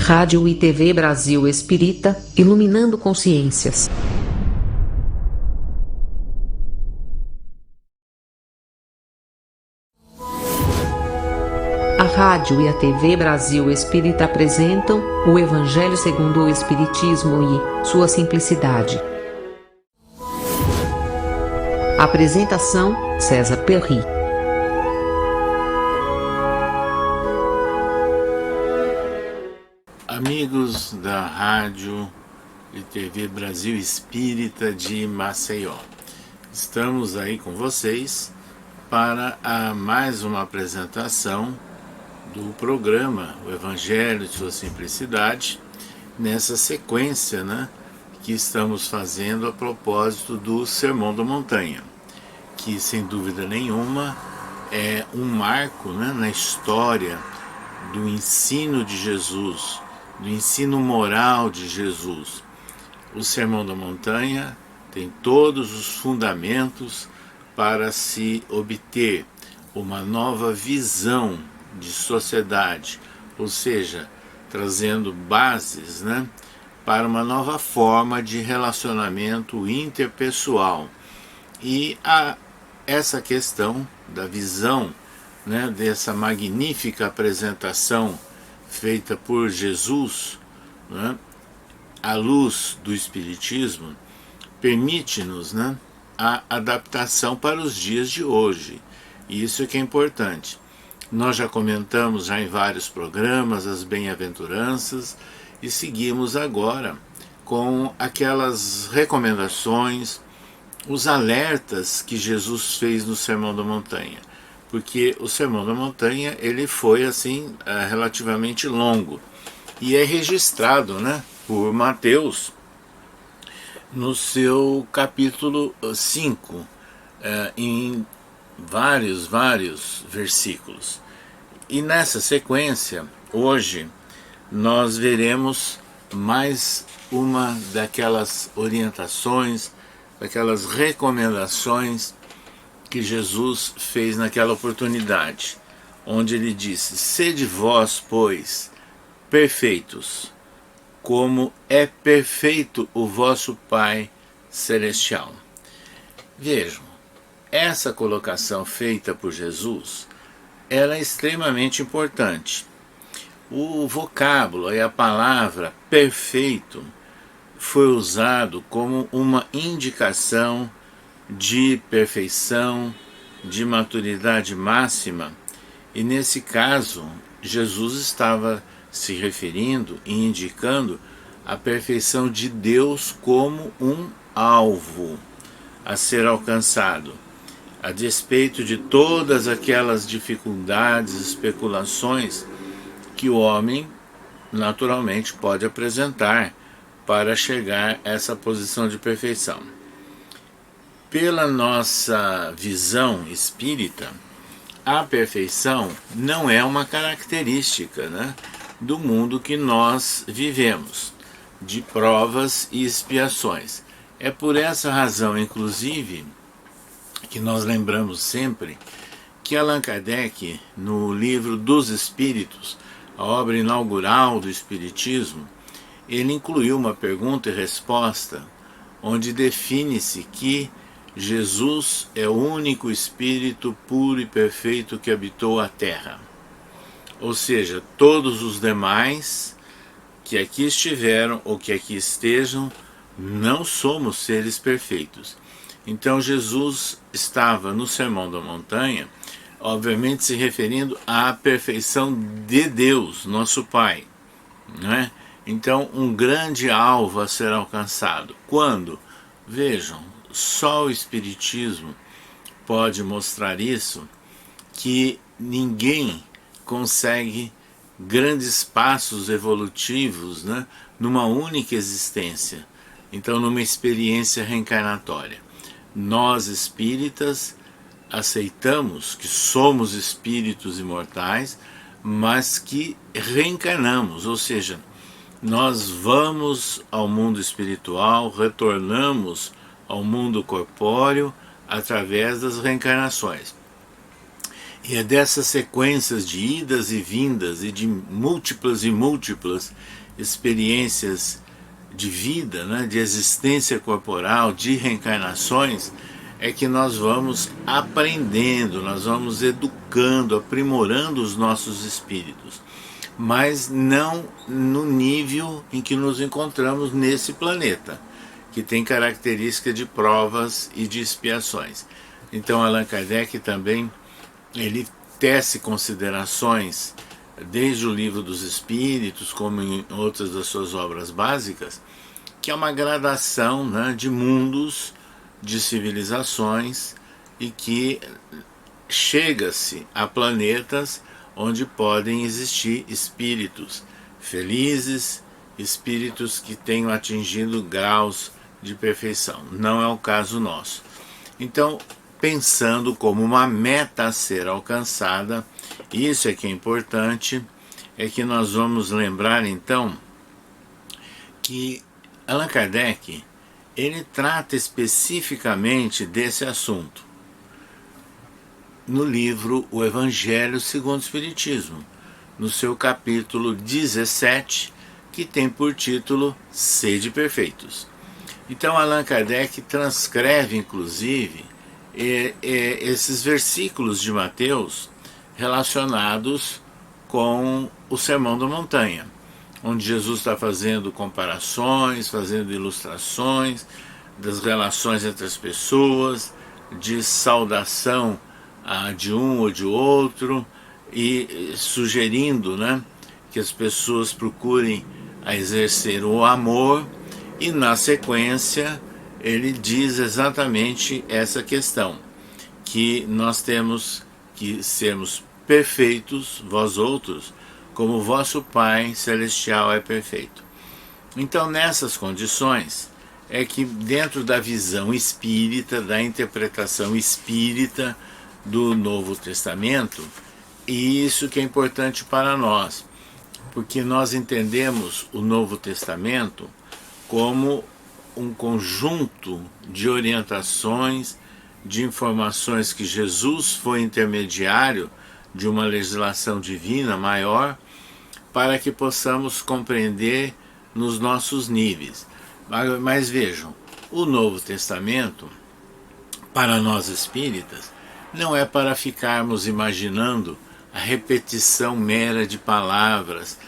Rádio e TV Brasil Espírita, iluminando consciências. A rádio e a TV Brasil Espírita apresentam o Evangelho segundo o Espiritismo e sua simplicidade. Apresentação: César Perry. Amigos da Rádio e TV Brasil Espírita de Maceió, estamos aí com vocês para mais uma apresentação do programa O Evangelho e Sua Simplicidade, nessa sequência, que estamos fazendo a propósito do Sermão da Montanha, que sem dúvida nenhuma é um marco, na história do ensino de Jesus, do ensino moral de Jesus. O Sermão da Montanha tem todos os fundamentos para se obter uma nova visão de sociedade, ou seja, trazendo bases, para uma nova forma de relacionamento interpessoal. E essa questão da visão, dessa magnífica apresentação feita por Jesus, à luz do Espiritismo, permite-nos a adaptação para os dias de hoje. E isso é que é importante. Nós já comentamos em vários programas as bem-aventuranças e seguimos agora com aquelas recomendações, os alertas que Jesus fez no Sermão da Montanha. Porque o Sermão da Montanha ele foi relativamente longo e é registrado por Mateus no seu capítulo 5, em vários versículos. E nessa sequência, hoje, nós veremos mais uma daquelas orientações, daquelas recomendações que Jesus fez naquela oportunidade, onde ele disse: sede vós, pois, perfeitos, como é perfeito o vosso Pai Celestial. Vejam, essa colocação feita por Jesus, ela é extremamente importante. O vocábulo e a palavra perfeito foi usado como uma indicação de perfeição, de maturidade máxima, e nesse caso Jesus estava se referindo e indicando a perfeição de Deus como um alvo a ser alcançado, a despeito de todas aquelas dificuldades, especulações que o homem naturalmente pode apresentar para chegar a essa posição de perfeição. Pela nossa visão espírita, a perfeição não é uma característica do mundo que nós vivemos, de provas e expiações. É por essa razão, inclusive, que nós lembramos sempre que Allan Kardec, no livro dos Espíritos, a obra inaugural do Espiritismo, ele incluiu uma pergunta e resposta, onde define-se que Jesus é o único Espírito puro e perfeito que habitou a Terra. Ou seja, todos os demais que aqui estiveram ou que aqui estejam, não somos seres perfeitos. Então Jesus estava no Sermão da Montanha, obviamente se referindo à perfeição de Deus, nosso Pai. Então um grande alvo a ser alcançado. Quando? Vejam, só o Espiritismo pode mostrar isso, que ninguém consegue grandes passos evolutivos numa única existência, então numa experiência reencarnatória. Nós espíritas aceitamos que somos espíritos imortais, mas que reencarnamos, ou seja, nós vamos ao mundo espiritual, retornamos ao mundo corpóreo através das reencarnações. E é dessas sequências de idas e vindas e de múltiplas e múltiplas experiências de vida, né, de existência corporal, de reencarnações, é que nós vamos aprendendo, nós vamos educando, aprimorando os nossos espíritos, mas não no nível em que nos encontramos nesse planeta, que tem característica de provas e de expiações. Então Allan Kardec também ele tece considerações desde o Livro dos Espíritos, como em outras das suas obras básicas, que é uma gradação, né, de mundos, de civilizações, e que chega-se a planetas onde podem existir espíritos felizes, espíritos que tenham atingido graus de perfeição. Não é o caso nosso. Então, pensando como uma meta a ser alcançada, isso é que é importante, é que nós vamos lembrar então que Allan Kardec ele trata especificamente desse assunto no livro O Evangelho segundo o Espiritismo, no seu capítulo 17, que tem por título Sede Perfeitos. Então Allan Kardec transcreve inclusive esses versículos de Mateus relacionados com o Sermão da Montanha, onde Jesus está fazendo comparações, fazendo ilustrações das relações entre as pessoas, de saudação de um ou de outro, e sugerindo, né, que as pessoas procurem a exercer o amor, e na sequência ele diz exatamente essa questão, que nós temos que sermos perfeitos, vós outros, como vosso Pai Celestial é perfeito. Então, nessas condições, é que dentro da visão espírita, da interpretação espírita do Novo Testamento, e isso que é importante para nós, porque nós entendemos o Novo Testamento como um conjunto de orientações, de informações que Jesus foi intermediário de uma legislação divina maior, para que possamos compreender nos nossos níveis. Mas vejam, o Novo Testamento, para nós espíritas, não é para ficarmos imaginando a repetição mera de palavras,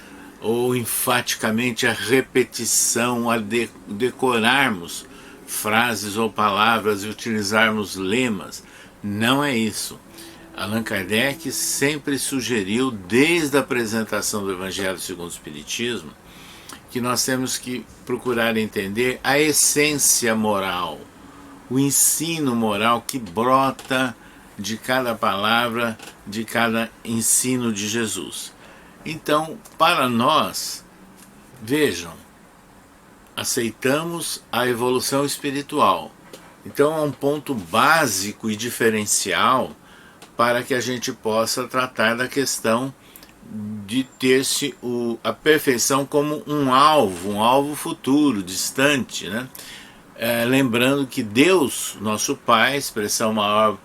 ou enfaticamente a repetição, a decorarmos frases ou palavras e utilizarmos lemas. Não é isso. Allan Kardec sempre sugeriu, desde a apresentação do Evangelho segundo o Espiritismo, que nós temos que procurar entender a essência moral, o ensino moral que brota de cada palavra, de cada ensino de Jesus. Então, para nós, vejam, aceitamos a evolução espiritual. Então é um ponto básico e diferencial para que a gente possa tratar da questão de ter-se a perfeição como um alvo futuro, distante, né? Lembrando que Deus, nosso Pai, expressão maior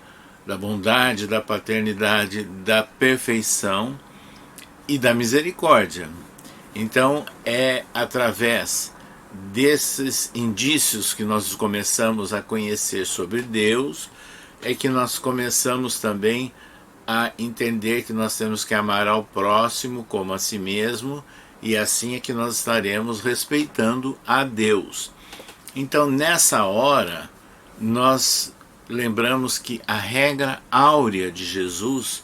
da bondade, da paternidade, da perfeição e da misericórdia. Então é através desses indícios que nós começamos a conhecer sobre Deus, é que nós começamos também a entender que nós temos que amar ao próximo como a si mesmo, e assim é que nós estaremos respeitando a Deus. Então nessa hora nós lembramos que a regra áurea de Jesus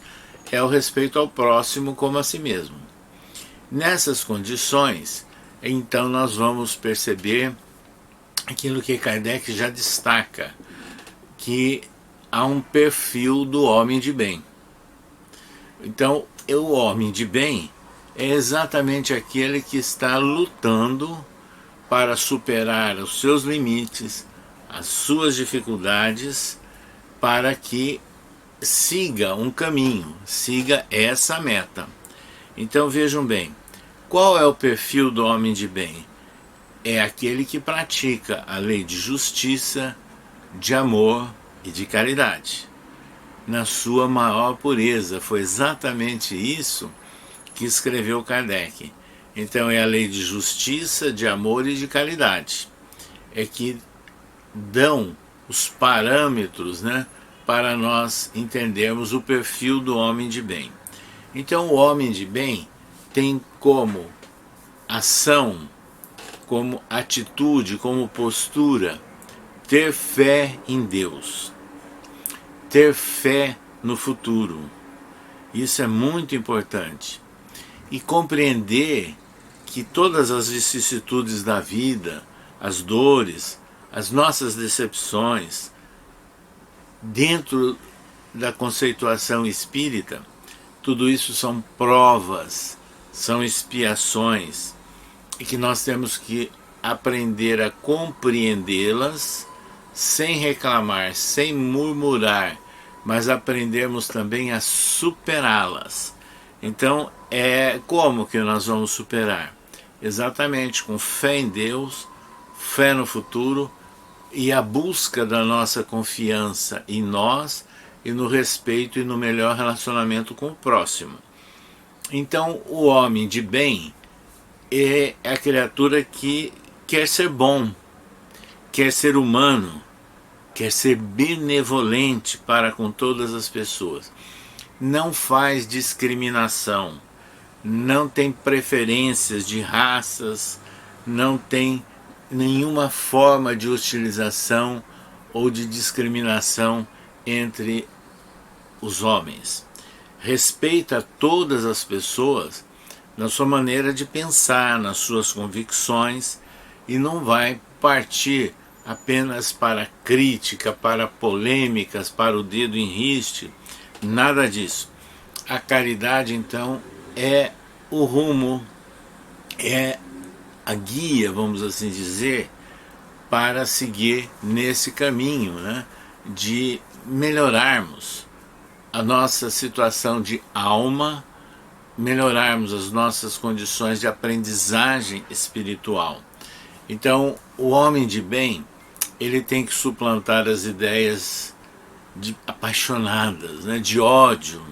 é o respeito ao próximo como a si mesmo. Nessas condições, então nós vamos perceber aquilo que Kardec já destaca, que há um perfil do homem de bem. Então, o homem de bem é exatamente aquele que está lutando para superar os seus limites, as suas dificuldades, para que siga um caminho, siga essa meta. Então vejam bem, qual é o perfil do homem de bem? É aquele que pratica a lei de justiça, de amor e de caridade. na sua maior pureza. Foi exatamente isso que escreveu Kardec. Então é a lei de justiça, de amor e de caridade. É que dão os parâmetros, né, para nós entendermos o perfil do homem de bem. Então o homem de bem tem como ação, como atitude, como postura, ter fé em Deus, ter fé no futuro. Isso é muito importante. E compreender que todas as vicissitudes da vida, as dores, as nossas decepções, dentro da conceituação espírita, tudo isso são provas, são expiações, e que nós temos que aprender a compreendê-las sem reclamar, sem murmurar, mas aprendermos também a superá-las. Então, como que nós vamos superar? Exatamente com fé em Deus, fé no futuro e a busca da nossa confiança em nós e no respeito e no melhor relacionamento com o próximo. Então, o homem de bem é a criatura que quer ser bom, quer ser humano, quer ser benevolente para com todas as pessoas. Não faz discriminação, não tem preferências de raças, não tem nenhuma forma de hostilização ou de discriminação entre os homens. Respeita todas as pessoas na sua maneira de pensar, nas suas convicções, e não vai partir apenas para crítica, para polêmicas, para o dedo em riste, nada disso. A caridade, então, é o rumo, é a guia, vamos assim dizer, para seguir nesse caminho, né, de melhorarmos a nossa situação de alma, melhorarmos as nossas condições de aprendizagem espiritual. Então, o homem de bem, ele tem que suplantar as ideias apaixonadas, né, de ódio,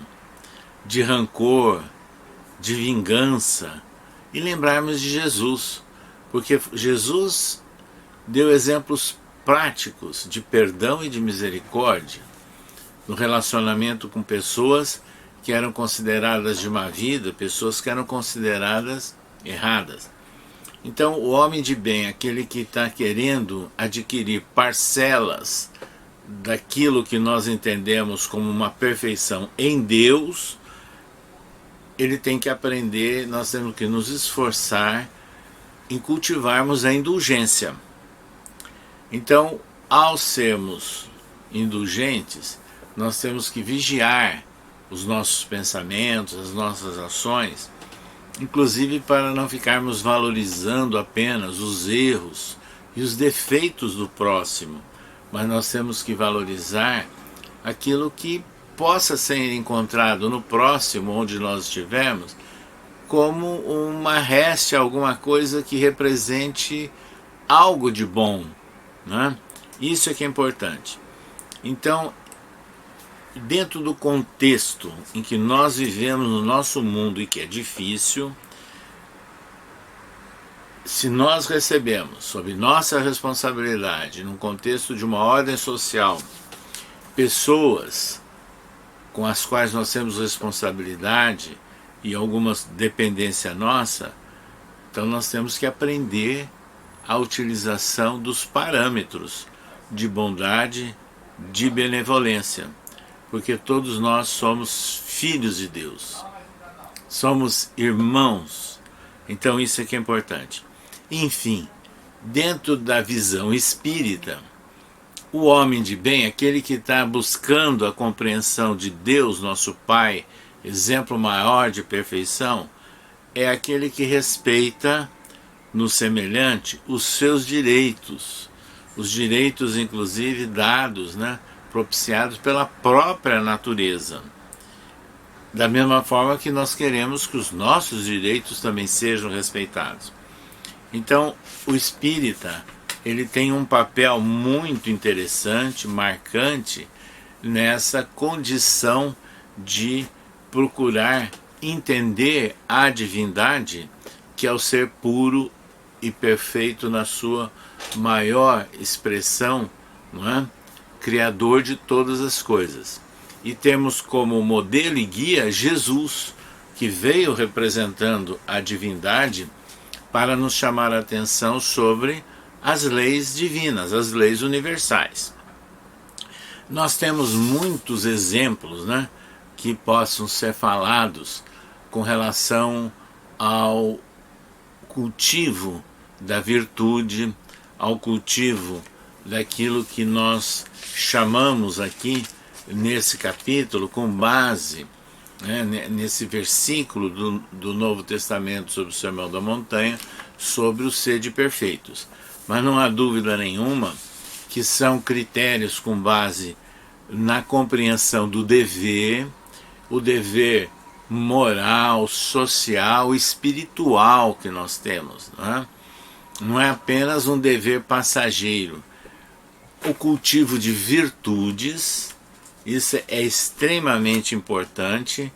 de rancor, de vingança, e lembrarmos de Jesus, porque Jesus deu exemplos práticos de perdão e de misericórdia no relacionamento com pessoas que eram consideradas de má vida, pessoas que eram consideradas erradas. Então, o homem de bem, aquele que está querendo adquirir parcelas daquilo que nós entendemos como uma perfeição em Deus, ele tem que aprender, nós temos que nos esforçar em cultivarmos a indulgência. Então, ao sermos indulgentes, nós temos que vigiar os nossos pensamentos, as nossas ações, inclusive para não ficarmos valorizando apenas os erros e os defeitos do próximo, mas nós temos que valorizar aquilo que possa ser encontrado no próximo, onde nós estivermos, como uma reste, alguma coisa que represente algo de bom, né? Isso é que é importante. Então, dentro do contexto em que nós vivemos no nosso mundo e que é difícil, se nós recebemos sob nossa responsabilidade, num contexto de uma ordem social, pessoas com as quais nós temos responsabilidade e alguma dependência nossa, então nós temos que aprender a utilização dos parâmetros de bondade, de benevolência, porque todos nós somos filhos de Deus, somos irmãos, então isso é que é importante. Enfim, dentro da visão espírita, o homem de bem, aquele que está buscando a compreensão de Deus, nosso Pai, exemplo maior de perfeição, é aquele que respeita no semelhante os seus direitos, os direitos inclusive dados, né, propiciados pela própria natureza. Da mesma forma que nós queremos que os nossos direitos também sejam respeitados. Então, o espírita, ele tem um papel muito interessante, marcante, nessa condição de procurar entender a divindade, que é o ser puro e perfeito na sua maior expressão, não é? Criador de todas as coisas. E temos como modelo e guia Jesus, que veio representando a divindade para nos chamar a atenção sobre as leis divinas, as leis universais. Nós temos muitos exemplos, né, que possam ser falados com relação ao cultivo da virtude, ao cultivo daquilo que nós chamamos aqui nesse capítulo, com base, né, nesse versículo do Novo Testamento sobre o Sermão da Montanha, sobre os sede perfeitos. Mas não há dúvida nenhuma que são critérios com base na compreensão do dever, o dever moral, social, espiritual que nós temos, né? Não é apenas um dever passageiro. O cultivo de virtudes, isso é extremamente importante,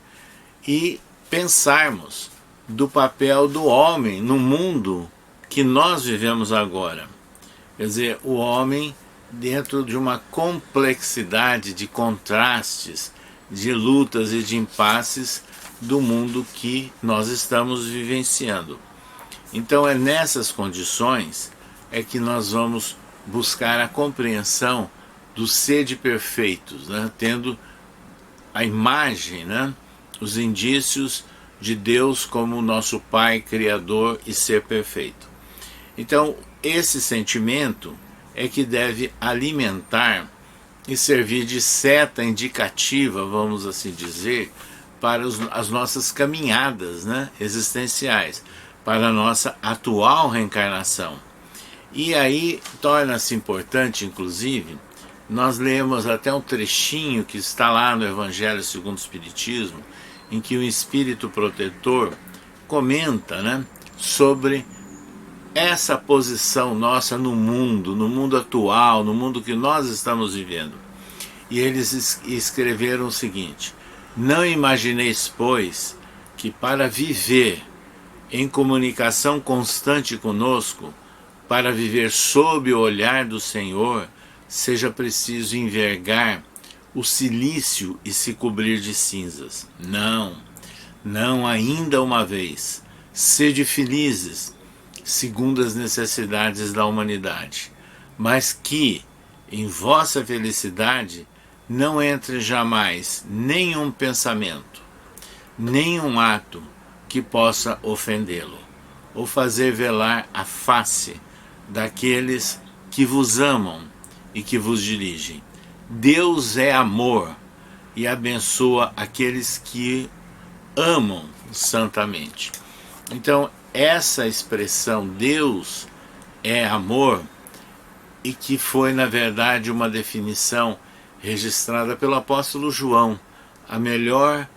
e pensarmos do papel do homem no mundo que nós vivemos agora. Quer dizer, o homem dentro de uma complexidade de contrastes, de lutas e de impasses do mundo que nós estamos vivenciando. Então é nessas condições é que nós vamos buscar a compreensão do sede perfeitos, né? Tendo a imagem, né? Os indícios de Deus como nosso Pai, Criador e Ser perfeito. Então esse sentimento é que deve alimentar e servir de seta indicativa, vamos assim dizer, para as nossas caminhadas, né, existenciais, para a nossa atual reencarnação. E aí torna-se importante, inclusive, nós lemos até um trechinho que está lá no Evangelho segundo o Espiritismo, em que o Espírito Protetor comenta, né, sobre essa posição nossa no mundo atual, no mundo que nós estamos vivendo. E eles escreveram o seguinte: não imagineis, pois, que para viver em comunicação constante conosco, para viver sob o olhar do Senhor, seja preciso envergar o silício e se cobrir de cinzas. Não, não, ainda uma vez. Sede felizes, segundo as necessidades da humanidade, mas que em vossa felicidade não entre jamais nenhum pensamento, nenhum ato que possa ofendê-lo, ou fazer velar a face daqueles que vos amam e que vos dirigem. Deus é amor e abençoa aqueles que amam santamente. Então, essa expressão Deus é amor, e que foi na verdade uma definição registrada pelo apóstolo João, a melhor,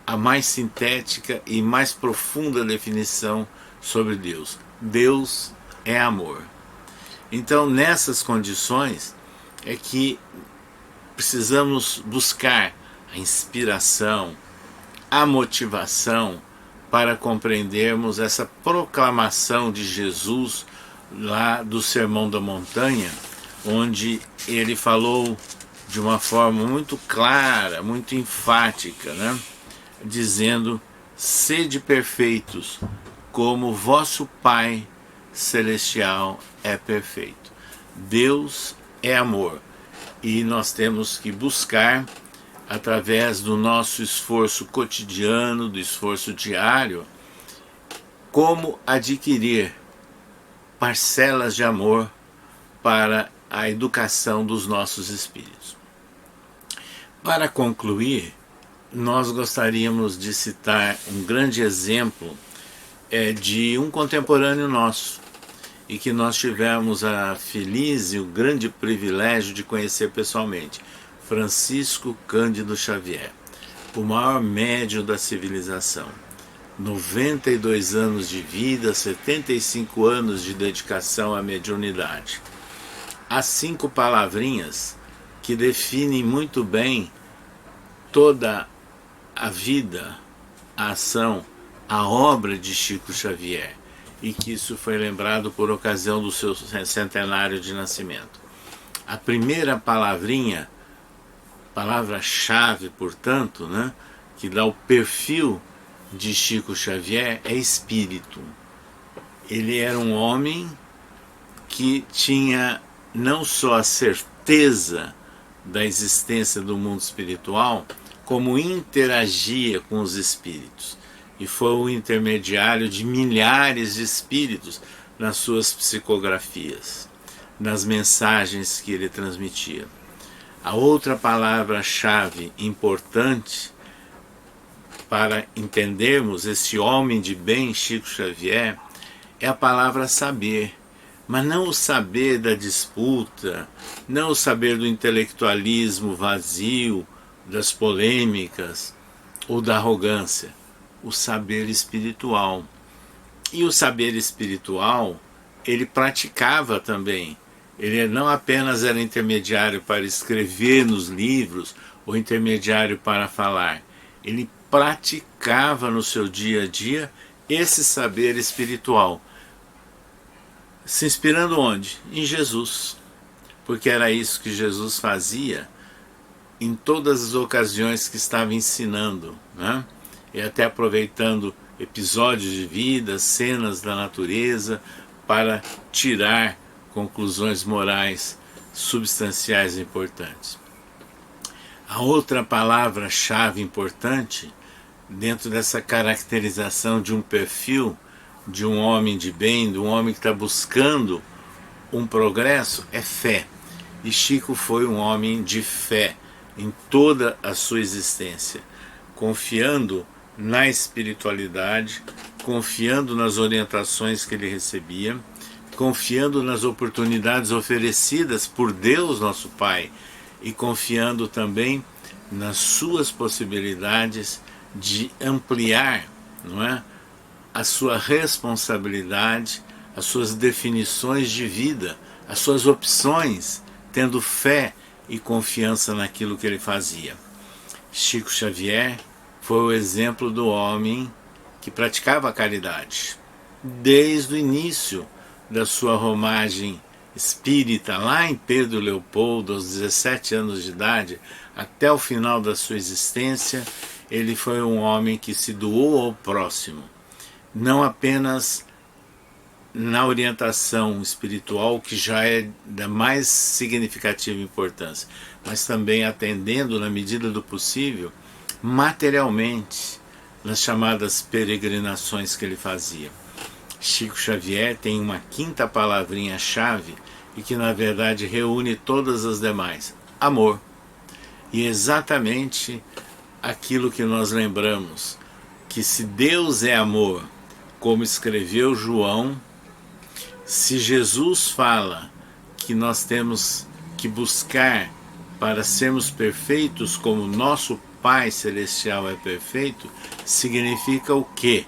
a mais sintética e mais profunda definição sobre Deus. Deus é amor. Então, nessas condições é que precisamos buscar a inspiração, a motivação para compreendermos essa proclamação de Jesus lá do Sermão da Montanha, onde ele falou de uma forma muito clara, muito enfática, né? Dizendo: sede perfeitos, como vosso Pai Celestial é perfeito. Deus é amor, e nós temos que buscar, através do nosso esforço cotidiano, do esforço diário, como adquirir parcelas de amor para a educação dos nossos espíritos. Para concluir, nós gostaríamos de citar um grande exemplo de um contemporâneo nosso, e que nós tivemos a feliz e o grande privilégio de conhecer pessoalmente: Francisco Cândido Xavier, o maior médium da civilização. 92 anos de vida, 75 anos de dedicação à mediunidade. As 5 palavrinhas que definem muito bem toda a vida, a ação, a obra de Chico Xavier, e que isso foi lembrado por ocasião do seu centenário de nascimento. A primeira palavrinha, palavra-chave, portanto, né, que dá o perfil de Chico Xavier é espírito. Ele era um homem que tinha não só a certeza da existência do mundo espiritual, como interagia com os espíritos. E foi o intermediário de milhares de espíritos nas suas psicografias, nas mensagens que ele transmitia. A outra palavra-chave importante para entendermos esse homem de bem, Chico Xavier, é a palavra saber. Mas não o saber da disputa, não o saber do intelectualismo vazio, das polêmicas ou da arrogância. O saber espiritual. E o saber espiritual, ele praticava também. Ele não apenas era intermediário para escrever nos livros, ou intermediário para falar. Ele praticava no seu dia a dia esse saber espiritual. Se inspirando onde? Em Jesus. Porque era isso que Jesus fazia em todas as ocasiões que estava ensinando, né? E até aproveitando episódios de vida, cenas da natureza, para tirar conclusões morais substanciais e importantes. A outra palavra-chave importante, dentro dessa caracterização de um perfil, de um homem de bem, de um homem que está buscando um progresso, é fé. E Chico foi um homem de fé em toda a sua existência, confiando na espiritualidade, confiando nas orientações que ele recebia, confiando nas oportunidades oferecidas por Deus, nosso Pai, e confiando também nas suas possibilidades de ampliar, não é, a sua responsabilidade, as suas definições de vida, as suas opções, tendo fé e confiança naquilo que ele fazia. Chico Xavier foi o exemplo do homem que praticava a caridade. Desde o início da sua romagem espírita, lá em Pedro Leopoldo, aos 17 anos de idade, até o final da sua existência, ele foi um homem que se doou ao próximo, não apenas na orientação espiritual, que já é da mais significativa importância, mas também atendendo, na medida do possível, materialmente, nas chamadas peregrinações que ele fazia. Chico Xavier tem uma quinta palavrinha-chave e que na verdade reúne todas as demais: amor. E exatamente aquilo que nós lembramos, que se Deus é amor, como escreveu João, se Jesus fala que nós temos que buscar para sermos perfeitos como nosso Pai Celestial é perfeito, significa o quê?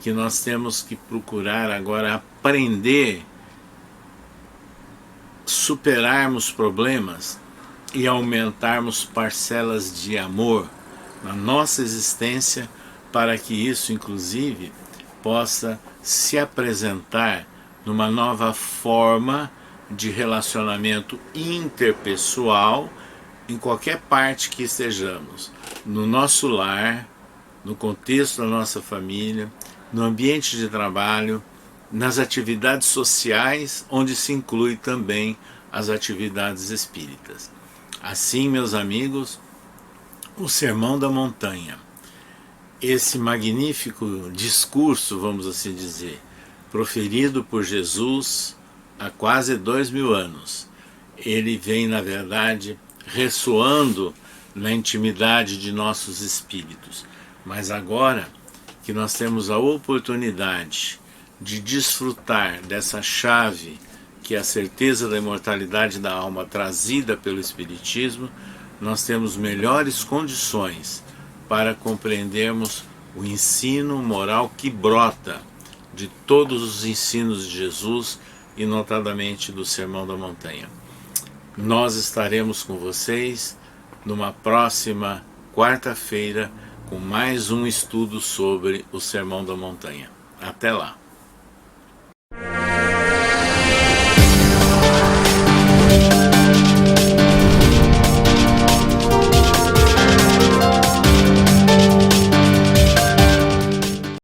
Que nós temos que procurar agora aprender, superarmos problemas e aumentarmos parcelas de amor na nossa existência, para que isso, inclusive, possa se apresentar numa nova forma de relacionamento interpessoal em qualquer parte que estejamos, no nosso lar, no contexto da nossa família, no ambiente de trabalho, nas atividades sociais, onde se inclui também as atividades espíritas. Assim, meus amigos, o Sermão da Montanha, esse magnífico discurso, vamos assim dizer, proferido por Jesus há quase 2000 anos, ele vem, na verdade, ressoando na intimidade de nossos espíritos. Mas agora que nós temos a oportunidade de desfrutar dessa chave, que é a certeza da imortalidade da alma trazida pelo Espiritismo, nós temos melhores condições para compreendermos o ensino moral que brota de todos os ensinos de Jesus, e notadamente do Sermão da Montanha. Nós estaremos com vocês numa próxima quarta-feira com mais um estudo sobre o Sermão da Montanha. Até lá!